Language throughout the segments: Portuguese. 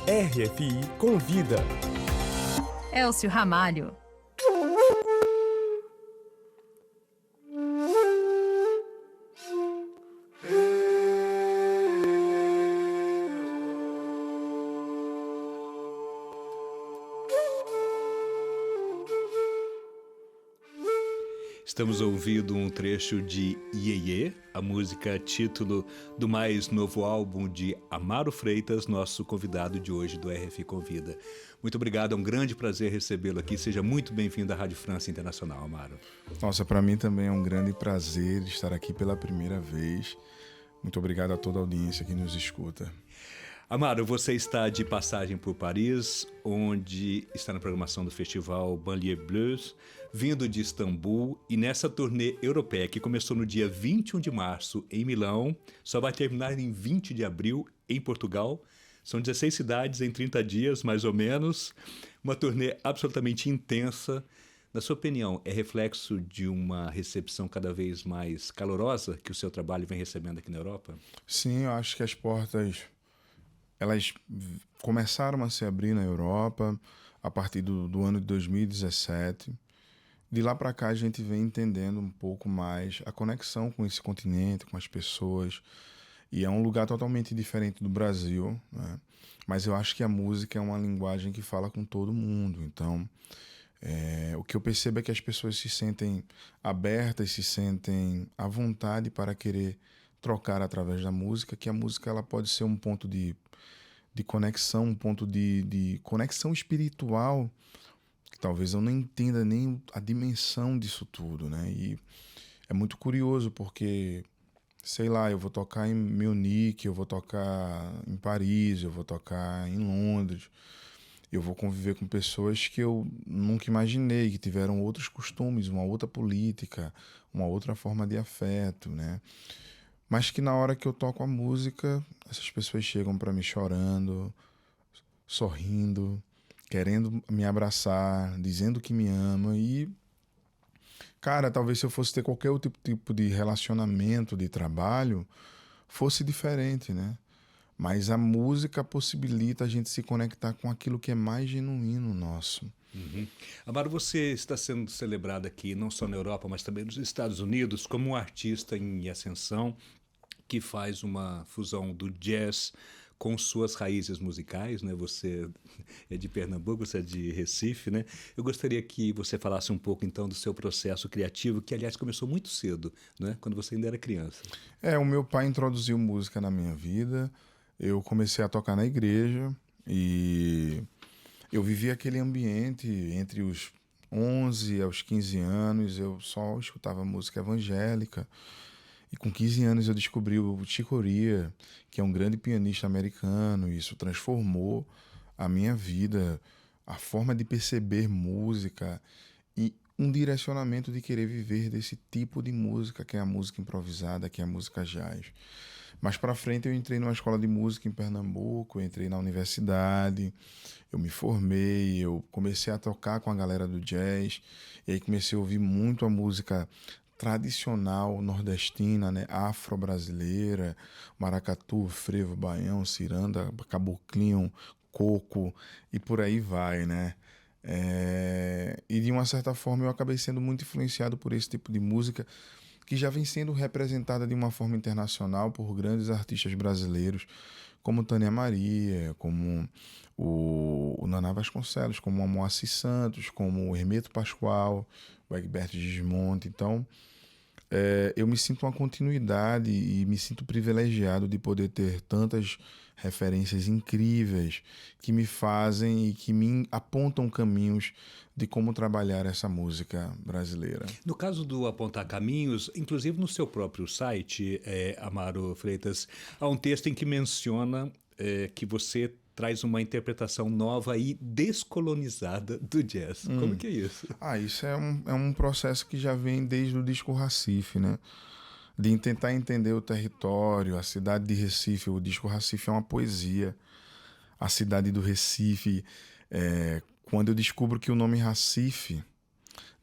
RFI Convida. Elcio Ramalho. Estamos ouvindo um trecho de Iê Iê, a música título do mais novo álbum de Amaro Freitas, nosso convidado de hoje do RFI Convida. Muito obrigado, é um grande prazer recebê-lo aqui. Seja muito bem-vindo à Rádio França Internacional, Amaro. Nossa, para mim também é um grande prazer estar aqui pela primeira vez. Muito obrigado a toda a audiência que nos escuta. Amaro, você está de passagem por Paris, onde está na programação do festival Banlieue Blues, vindo de Istambul, e nessa turnê europeia que começou no dia 21 de março em Milão, só vai terminar em 20 de abril em Portugal. São 16 cidades em 30 dias, mais ou menos, uma turnê absolutamente intensa. Na sua opinião, é reflexo de uma recepção cada vez mais calorosa que o seu trabalho vem recebendo aqui na Europa? Sim, eu acho que as portas elas começaram a se abrir na Europa a partir do ano de 2017. De lá para cá a gente vem entendendo um pouco mais a conexão com esse continente, com as pessoas. E é um lugar totalmente diferente do Brasil, né? Mas eu acho que a música é uma linguagem que fala com todo mundo. Então, o que eu percebo é que as pessoas se sentem abertas, se sentem à vontade para querer trocar através da música, que a música ela pode ser um ponto de conexão, um ponto de conexão espiritual, que talvez eu não entenda nem a dimensão disso tudo, né? E é muito curioso porque, sei lá, eu vou tocar em Munique, eu vou tocar em Paris, eu vou tocar em Londres, eu vou conviver com pessoas que eu nunca imaginei, que tiveram outros costumes, uma outra política, uma outra forma de afeto, né? Mas que na hora que eu toco a música, essas pessoas chegam para mim chorando, sorrindo, querendo me abraçar, dizendo que me ama. E, cara, talvez se eu fosse ter qualquer outro tipo de relacionamento, de trabalho, fosse diferente, né? Mas a música possibilita a gente se conectar com aquilo que é mais genuíno nosso. Uhum. Amaro, você está sendo celebrado aqui, não só na Europa, mas também nos Estados Unidos, como um artista em ascensão, que faz uma fusão do jazz com suas raízes musicais, né? Você é de Pernambuco, você é de Recife, né? Eu gostaria que você falasse um pouco, então, do seu processo criativo, que, aliás, começou muito cedo, né? Quando você ainda era criança. O meu pai introduziu música na minha vida, eu comecei a tocar na igreja e eu vivi aquele ambiente entre os 11 aos 15 anos, eu só escutava música evangélica. E com 15 anos eu descobri o Chick Corea, que é um grande pianista americano, e isso transformou a minha vida, a forma de perceber música e um direcionamento de querer viver desse tipo de música, que é a música improvisada, que é a música jazz. Mais pra frente eu entrei numa escola de música em Pernambuco, eu entrei na universidade, eu me formei, eu comecei a tocar com a galera do jazz, e aí comecei a ouvir muito a música tradicional nordestina, né, afro-brasileira, maracatu, frevo, baião, ciranda, caboclinho, coco e por aí vai, né? E de uma certa forma eu acabei sendo muito influenciado por esse tipo de música que já vem sendo representada de uma forma internacional por grandes artistas brasileiros, como Tânia Maria, como o Naná Vasconcelos, como o Moacir Santos, como o Hermeto Pascoal, o Egberto Gismonti. Então, eu me sinto uma continuidade e me sinto privilegiado de poder ter tantas referências incríveis que me fazem e que me apontam caminhos de como trabalhar essa música brasileira. No caso do apontar caminhos, inclusive no seu próprio site, Amaro Freitas, há um texto em que menciona que você traz uma interpretação nova e descolonizada do jazz. Como que é isso? Isso é um processo que já vem desde o disco Recife, né? De tentar entender o território, a cidade de Recife. O disco Recife é uma poesia. A cidade do Recife, quando eu descubro que o nome Recife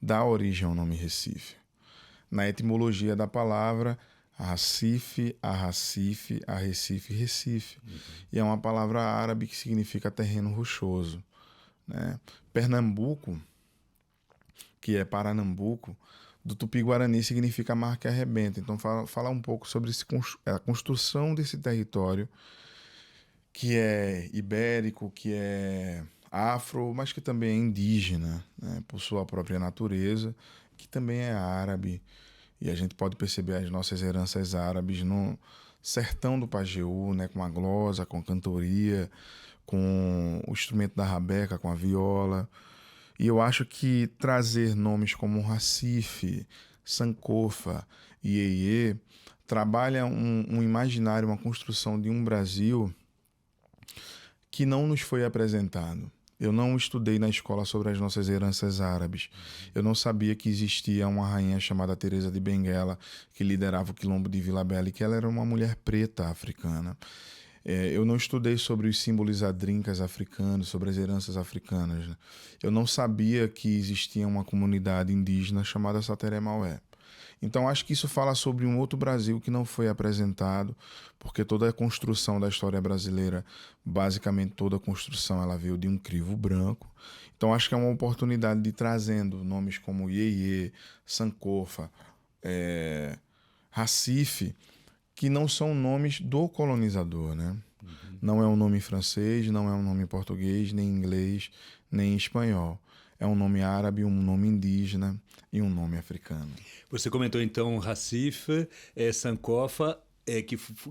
dá origem ao nome Recife. Na etimologia da palavra, Recife, Arrecife, Arrecife, Recife. E é uma palavra árabe que significa terreno rochoso, né? Pernambuco, que é Paranambuco, do Tupi-Guarani significa mar que arrebenta. Então, falar um pouco sobre a construção desse território, que é ibérico, que é afro, mas que também é indígena, né? Por sua própria natureza, que também é árabe. E a gente pode perceber as nossas heranças árabes no sertão do Pajeú, né? Com a glosa, com a cantoria, com o instrumento da rabeca, com a viola. E eu acho que trazer nomes como Recife, Sankofa e Iê trabalha um imaginário, uma construção de um Brasil que não nos foi apresentado. Eu não estudei na escola sobre as nossas heranças árabes. Eu não sabia que existia uma rainha chamada Teresa de Benguela, que liderava o quilombo de Vila Bela, e que ela era uma mulher preta africana. Eu não estudei sobre os símbolos adrincas africanos, sobre as heranças africanas, né? Eu não sabia que existia uma comunidade indígena chamada Sateré Maué. Então acho que isso fala sobre um outro Brasil que não foi apresentado, porque toda a construção da história brasileira, basicamente toda a construção, ela veio de um crivo branco. Então acho que é uma oportunidade de trazendo nomes como Iê, Sankofa, Recife, que não são nomes do colonizador, né? Não é um nome francês, não é um nome português, nem inglês, nem espanhol. É um nome árabe, um nome indígena e um nome africano. Você comentou então Recife, Sankofa,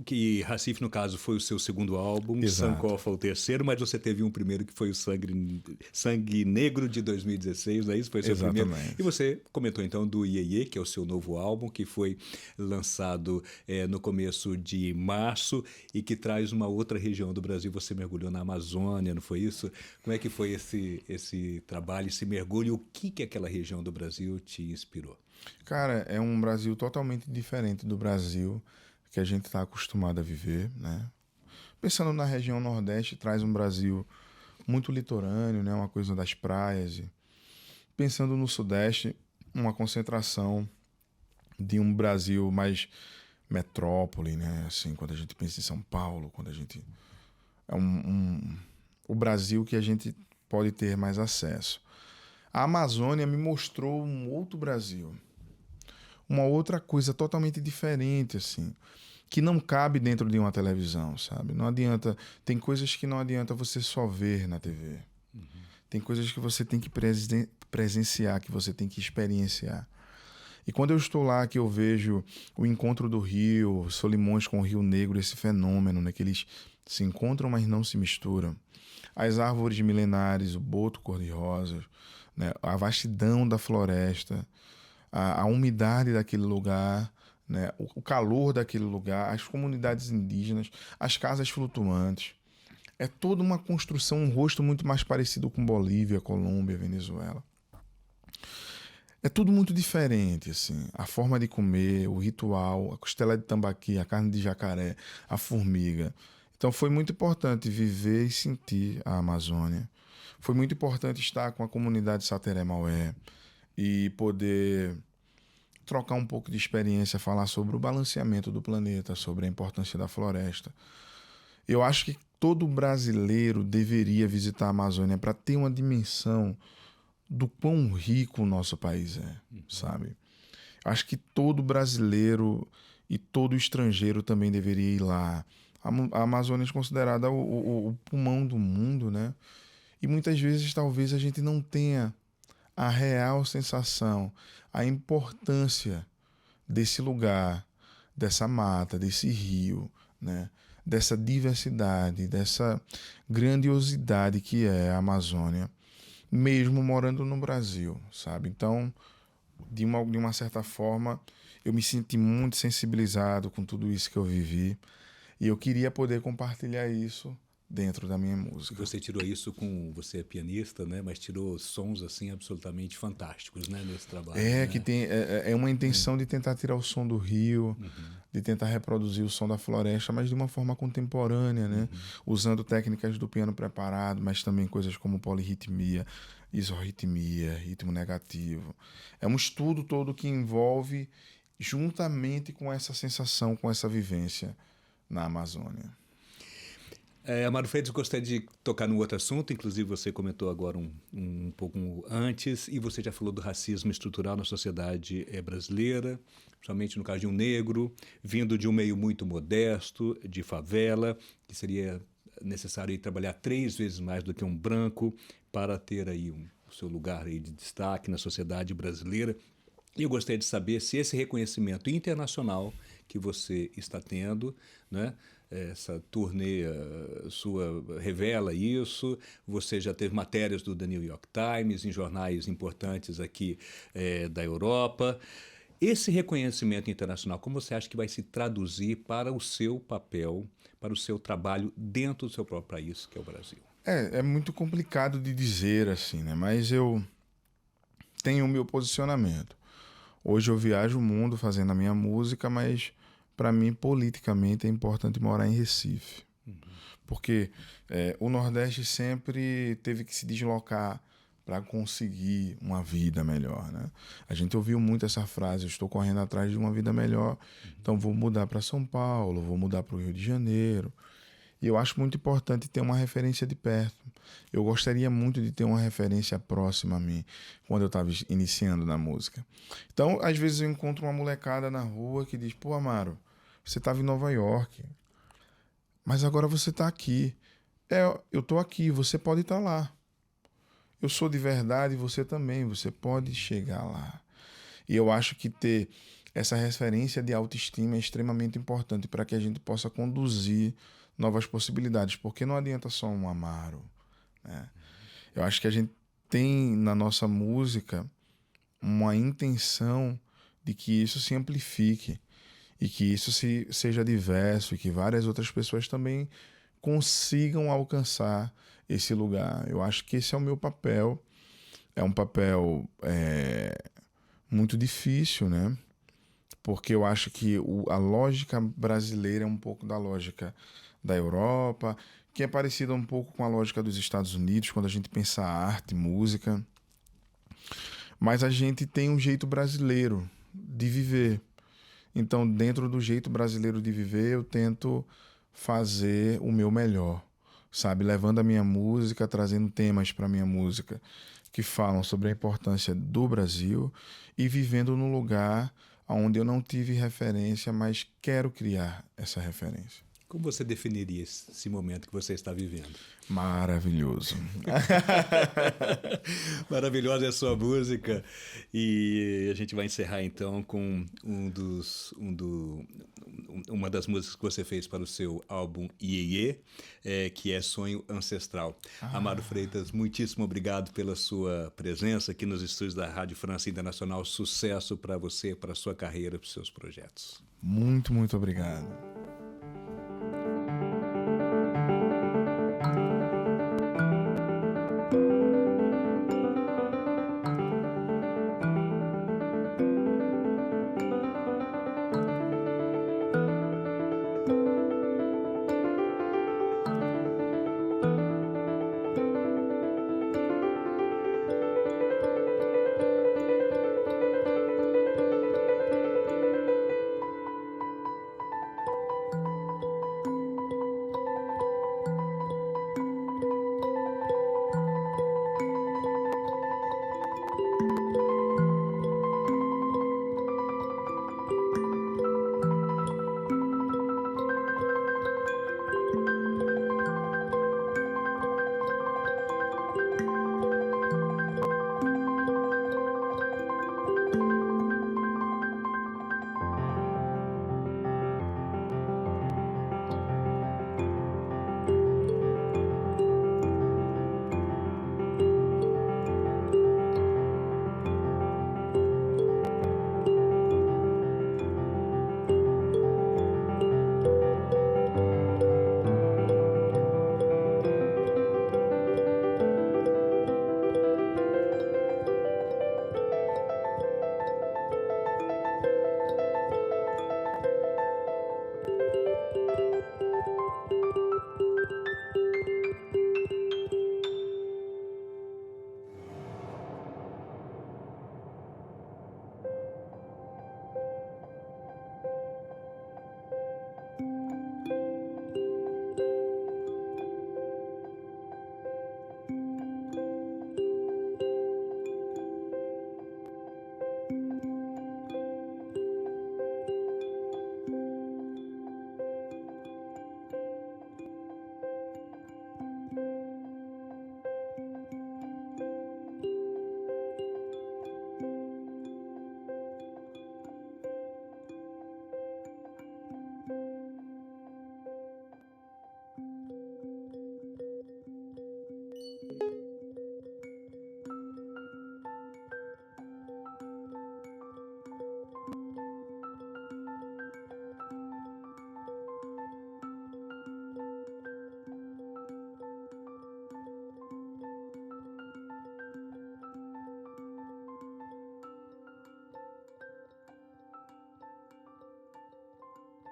que Recife, no caso, foi o seu segundo álbum, Exato. Sankofa o terceiro, mas você teve um primeiro que foi o Sangue Negro de 2016, não é isso? Foi o seu Exatamente. primeiro. E você comentou então do Iê, que é o seu novo álbum, que foi lançado no começo de março e que traz uma outra região do Brasil. Você mergulhou na Amazônia, não foi isso? Como é que foi esse trabalho, esse mergulho? O que aquela região do Brasil te inspirou? Cara, é um Brasil totalmente diferente do Brasil que a gente está acostumado a viver, né? Pensando na região Nordeste, traz um Brasil muito litorâneo, né? Uma coisa das praias. E pensando no Sudeste, uma concentração de um Brasil mais metrópole, né? Assim, quando a gente pensa em São Paulo, quando a gente... É o Brasil que a gente pode ter mais acesso. A Amazônia me mostrou um outro Brasil. Uma outra coisa totalmente diferente, assim, que não cabe dentro de uma televisão, sabe? Não adianta... Tem coisas que não adianta você só ver na TV. Tem coisas que você tem que presenciar, que você tem que experienciar. E quando eu estou lá, que eu vejo o encontro do Rio, Solimões com o Rio Negro, esse fenômeno, né? Que eles se encontram, mas não se misturam. As árvores milenares, o boto cor-de-rosa, né? A vastidão da floresta, a umidade daquele lugar, né? O calor daquele lugar, as comunidades indígenas, as casas flutuantes. É toda uma construção, um rosto muito mais parecido com Bolívia, Colômbia, Venezuela. É tudo muito diferente, assim. A forma de comer, o ritual, a costela de tambaqui, a carne de jacaré, a formiga. Então foi muito importante viver e sentir a Amazônia. Foi muito importante estar com a comunidade Sateré Maué e poder trocar um pouco de experiência, falar sobre o balanceamento do planeta, sobre a importância da floresta. Eu acho que todo brasileiro deveria visitar a Amazônia para ter uma dimensão do quão rico o nosso país é, sabe? Acho que todo brasileiro e todo estrangeiro também deveria ir lá. A Amazônia é considerada o pulmão do mundo, né? E muitas vezes talvez a gente não tenha a real sensação, a importância desse lugar, dessa mata, desse rio, né? Dessa diversidade, dessa grandiosidade que é a Amazônia, mesmo morando no Brasil, sabe? Então, de uma certa forma, eu me senti muito sensibilizado com tudo isso que eu vivi e eu queria poder compartilhar isso dentro da minha música. Você tirou isso você é pianista, né? Mas tirou sons assim absolutamente fantásticos, né? Nesse trabalho. Né? Que tem uma intenção de tentar tirar o som do rio, de tentar reproduzir o som da floresta, mas de uma forma contemporânea, né? Usando técnicas do piano preparado, mas também coisas como polirritmia, isorritmia, ritmo negativo. É um estudo todo que envolve juntamente com essa sensação, com essa vivência na Amazônia. Amaro Freitas, gostaria de tocar num outro assunto, inclusive você comentou agora um pouco antes, e você já falou do racismo estrutural na sociedade brasileira, principalmente no caso de um negro, vindo de um meio muito modesto, de favela, que seria necessário ir trabalhar 3 vezes mais do que um branco para ter aí o seu lugar aí de destaque na sociedade brasileira. E eu gostaria de saber se esse reconhecimento internacional que você está tendo, né, essa turnê sua revela isso. Você já teve matérias do The New York Times em jornais importantes aqui da Europa. Esse reconhecimento internacional, como você acha que vai se traduzir para o seu papel, para o seu trabalho dentro do seu próprio país, que é o Brasil? É muito complicado de dizer assim, né? Mas eu tenho o meu posicionamento. Hoje eu viajo o mundo fazendo a minha música, mas para mim, politicamente, é importante morar em Recife. Porque o Nordeste sempre teve que se deslocar para conseguir uma vida melhor, né? A gente ouviu muito essa frase: eu estou correndo atrás de uma vida melhor, então vou mudar para São Paulo, vou mudar para o Rio de Janeiro. E eu acho muito importante ter uma referência de perto. Eu gostaria muito de ter uma referência próxima a mim, quando eu estava iniciando na música. Então, às vezes eu encontro uma molecada na rua que diz: pô, Amaro, você estava em Nova York, mas agora você está aqui. Eu estou aqui, você pode estar lá. Eu sou de verdade, você também, você pode chegar lá. E eu acho que ter essa referência de autoestima é extremamente importante para que a gente possa conduzir novas possibilidades, porque não adianta só um Amaro, né? Eu acho que a gente tem na nossa música uma intenção de que isso se amplifique e que isso seja diverso e que várias outras pessoas também consigam alcançar esse lugar. Eu acho que esse é o meu papel. É um papel muito difícil, né? Porque eu acho que a lógica brasileira é um pouco da lógica da Europa, que é parecida um pouco com a lógica dos Estados Unidos, quando a gente pensa arte, música. Mas a gente tem um jeito brasileiro de viver. Então, dentro do jeito brasileiro de viver, eu tento fazer o meu melhor, sabe? Levando a minha música, trazendo temas para a minha música que falam sobre a importância do Brasil e vivendo num lugar onde eu não tive referência, mas quero criar essa referência. Como você definiria esse momento que você está vivendo? Maravilhoso. Maravilhosa é a sua música. E a gente vai encerrar então com uma das músicas que você fez para o seu álbum Iê, que é Sonho Ancestral. Amaro Freitas, muitíssimo obrigado pela sua presença aqui nos estúdios da Rádio França Internacional. Sucesso para você, para a sua carreira, para os seus projetos. Muito, muito obrigado.